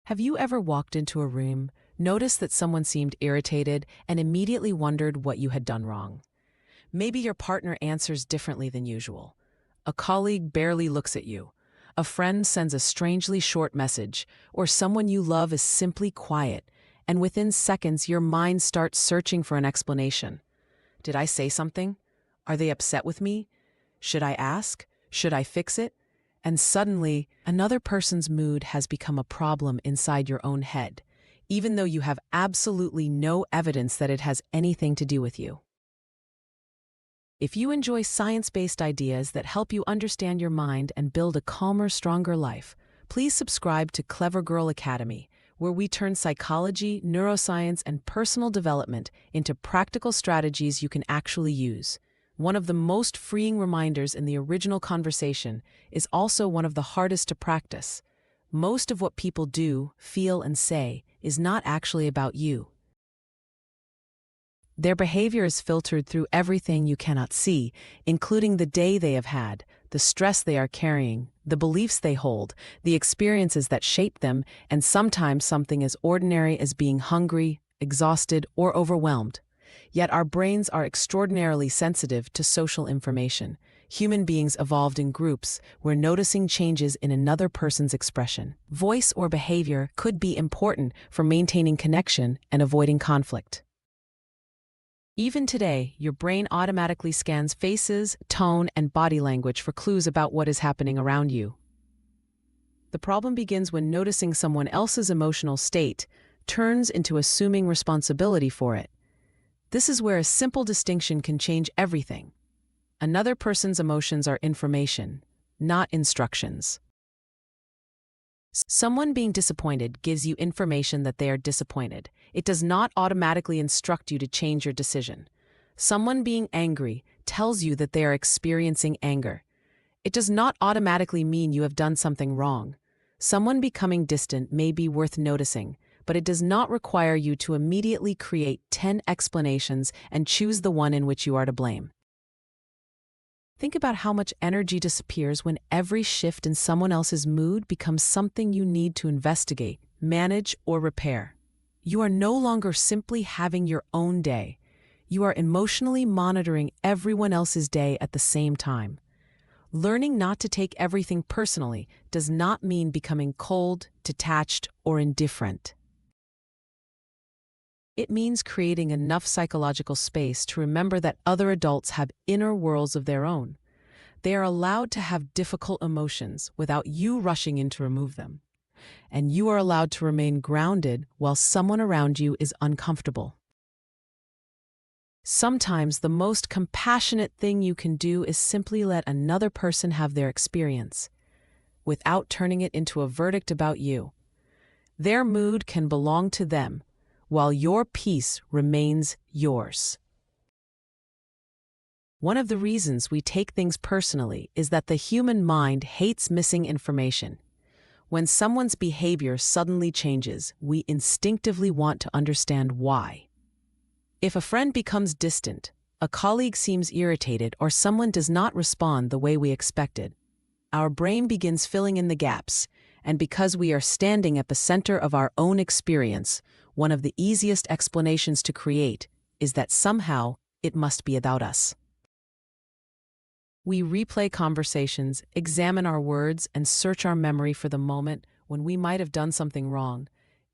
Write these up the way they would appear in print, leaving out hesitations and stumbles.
Have you ever walked into a room, noticed that someone seemed irritated, and immediately wondered what you had done wrong? Maybe your partner answers differently than usual. A colleague barely looks at you. A friend sends a strangely short message, or someone you love is simply quiet, and within seconds your mind starts searching for an explanation. Did I say something? Are they upset with me? Should I ask? Should I fix it? And suddenly, another person's mood has become a problem inside your own head, even though you have absolutely no evidence that it has anything to do with you. If you enjoy science-based ideas that help you understand your mind and build a calmer, stronger life, please subscribe to Clever Girl Academy, where we turn psychology, neuroscience, and personal development into practical strategies you can actually use. One of the most freeing reminders in the original conversation is also one of the hardest to practice. Most of what people do, feel, and say is not actually about you. Their behavior is filtered through everything you cannot see, including the day they have had, the stress they are carrying, the beliefs they hold, the experiences that shape them, and sometimes something as ordinary as being hungry, exhausted, or overwhelmed. Yet our brains are extraordinarily sensitive to social information. Human beings evolved in groups where noticing changes in another person's expression, voice, or behavior could be important for maintaining connection and avoiding conflict. Even today, your brain automatically scans faces, tone, and body language for clues about what is happening around you. The problem begins when noticing someone else's emotional state turns into assuming responsibility for it. This is where a simple distinction can change everything. Another person's emotions are information, not instructions. Someone being disappointed gives you information that they are disappointed. It does not automatically instruct you to change your decision. Someone being angry tells you that they are experiencing anger. It does not automatically mean you have done something wrong. Someone becoming distant may be worth noticing, but it does not require you to immediately create 10 explanations and choose the one in which you are to blame. Think about how much energy disappears when every shift in someone else's mood becomes something you need to investigate, manage, or repair. You are no longer simply having your own day. You are emotionally monitoring everyone else's day at the same time. Learning not to take everything personally does not mean becoming cold, detached, or indifferent. It means creating enough psychological space to remember that other adults have inner worlds of their own. They are allowed to have difficult emotions without you rushing in to remove them. And you are allowed to remain grounded while someone around you is uncomfortable. Sometimes the most compassionate thing you can do is simply let another person have their experience, without turning it into a verdict about you. Their mood can belong to them, while your peace remains yours. One of the reasons we take things personally is that the human mind hates missing information. When someone's behavior suddenly changes, we instinctively want to understand why. If a friend becomes distant, a colleague seems irritated, or someone does not respond the way we expected, our brain begins filling in the gaps, and because we are standing at the center of our own experience, one of the easiest explanations to create is that somehow it must be about us. We replay conversations, examine our words, and search our memory for the moment when we might have done something wrong,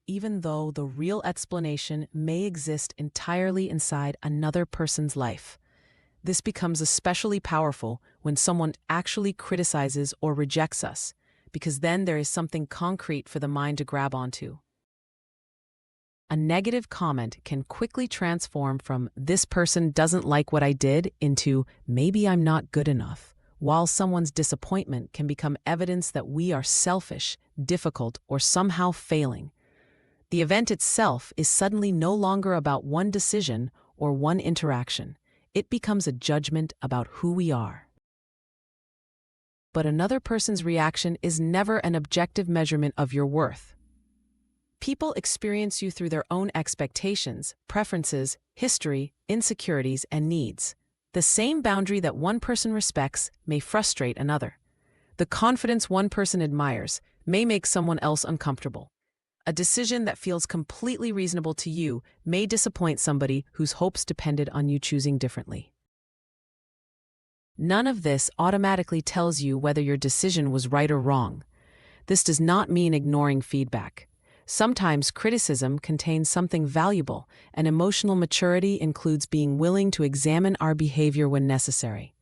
even though the real explanation may exist entirely inside another person's life. This becomes especially powerful when someone actually criticizes or rejects us, because then there is something concrete for the mind to grab onto. A negative comment can quickly transform from "this person doesn't like what I did" into "maybe I'm not good enough," while someone's disappointment can become evidence that we are selfish, difficult, or somehow failing. The event itself is suddenly no longer about one decision or one interaction. It becomes a judgment about who we are. But another person's reaction is never an objective measurement of your worth. People experience you through their own expectations, preferences, history, insecurities, and needs. The same boundary that one person respects may frustrate another. The confidence one person admires may make someone else uncomfortable. A decision that feels completely reasonable to you may disappoint somebody whose hopes depended on you choosing differently. None of this automatically tells you whether your decision was right or wrong. This does not mean ignoring feedback. Sometimes criticism contains something valuable, and emotional maturity includes being willing to examine our behavior when necessary.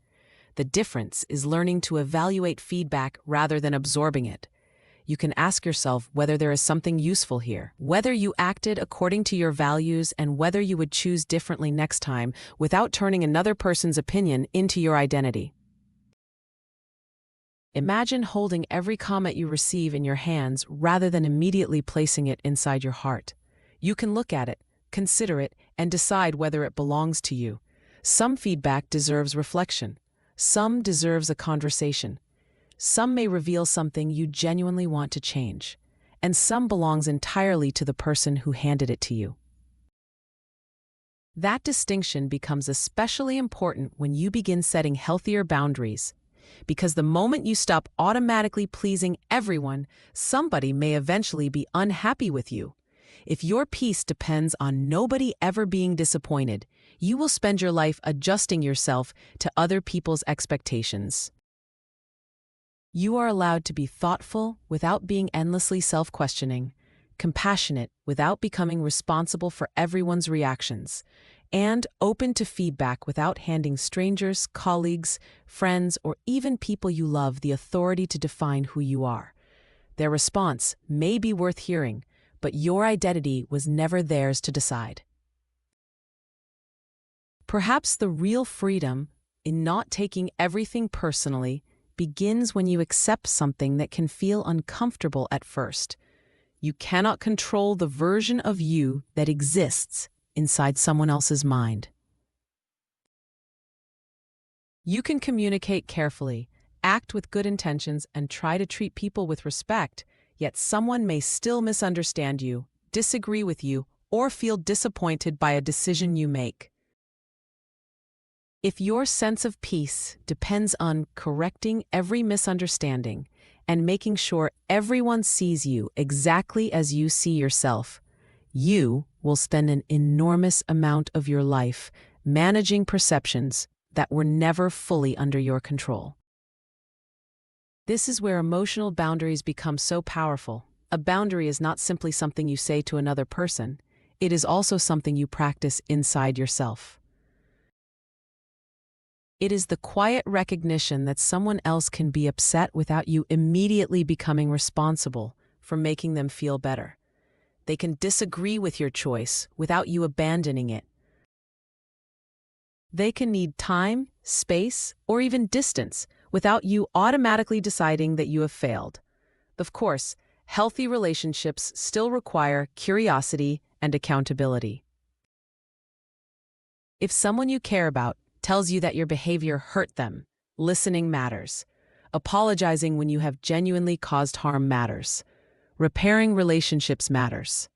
The difference is learning to evaluate feedback rather than absorbing it. You can ask yourself whether there is something useful here, whether you acted according to your values, and whether you would choose differently next time without turning another person's opinion into your identity. Imagine holding every comment you receive in your hands rather than immediately placing it inside your heart. You can look at it, consider it, and decide whether it belongs to you. Some feedback deserves reflection. Some deserves a conversation. Some may reveal something you genuinely want to change, and some belongs entirely to the person who handed it to you. That distinction becomes especially important when you begin setting healthier boundaries, because the moment you stop automatically pleasing everyone, somebody may eventually be unhappy with you. If your peace depends on nobody ever being disappointed, you will spend your life adjusting yourself to other people's expectations. You are allowed to be thoughtful without being endlessly self-questioning, compassionate without becoming responsible for everyone's reactions, and open to feedback without handing strangers, colleagues, friends, or even people you love the authority to define who you are. Their response may be worth hearing, but your identity was never theirs to decide. Perhaps the real freedom in not taking everything personally begins when you accept something that can feel uncomfortable at first. You cannot control the version of you that exists inside someone else's mind. You can communicate carefully, act with good intentions, and try to treat people with respect, yet someone may still misunderstand you, disagree with you, or feel disappointed by a decision you make. If your sense of peace depends on correcting every misunderstanding and making sure everyone sees you exactly as you see yourself, you will spend an enormous amount of your life managing perceptions that were never fully under your control. This is where emotional boundaries become so powerful. A boundary is not simply something you say to another person, it is also something you practice inside yourself. It is the quiet recognition that someone else can be upset without you immediately becoming responsible for making them feel better. They can disagree with your choice without you abandoning it. They can need time, space, or even distance without you automatically deciding that you have failed. Of course, healthy relationships still require curiosity and accountability. If someone you care about tells you that your behavior hurt them, listening matters. Apologizing when you have genuinely caused harm matters. Repairing relationships matters.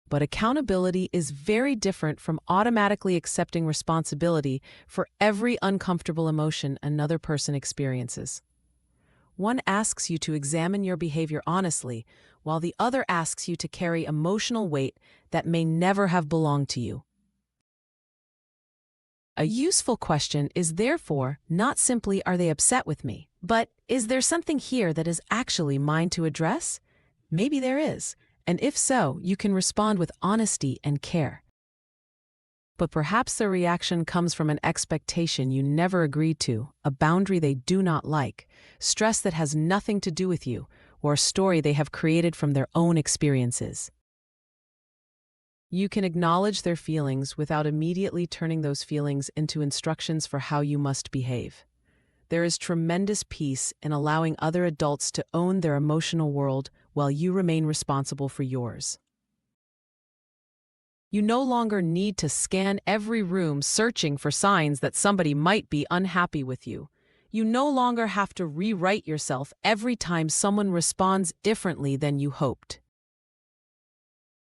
But accountability is very different from automatically accepting responsibility for every uncomfortable emotion another person experiences. One asks you to examine your behavior honestly, while the other asks you to carry emotional weight that may never have belonged to you. A useful question is therefore not simply, are they upset with me, but is there something here that is actually mine to address? Maybe there is, and if so, you can respond with honesty and care. But perhaps their reaction comes from an expectation you never agreed to, a boundary they do not like, stress that has nothing to do with you, or a story they have created from their own experiences. You can acknowledge their feelings without immediately turning those feelings into instructions for how you must behave. There is tremendous peace in allowing other adults to own their emotional world while you remain responsible for yours. You no longer need to scan every room searching for signs that somebody might be unhappy with you. You no longer have to rewrite yourself every time someone responds differently than you hoped.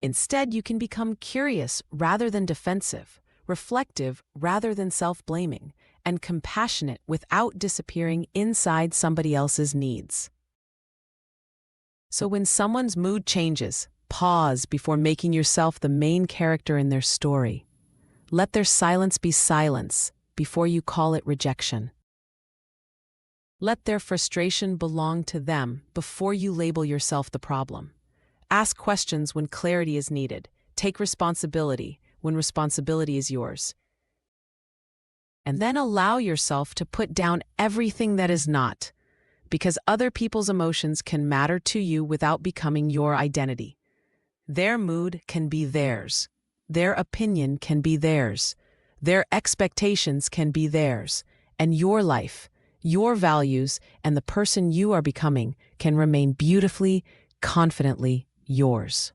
Instead, you can become curious rather than defensive, reflective rather than self-blaming, and compassionate without disappearing inside somebody else's needs. So when someone's mood changes, pause before making yourself the main character in their story. Let their silence be silence before you call it rejection. Let their frustration belong to them before you label yourself the problem. Ask questions when clarity is needed. Take responsibility when responsibility is yours. And then allow yourself to put down everything that is not, because other people's emotions can matter to you without becoming your identity. Their mood can be theirs. Their opinion can be theirs. Their expectations can be theirs. And your life, your values, and the person you are becoming can remain beautifully, confidently yours.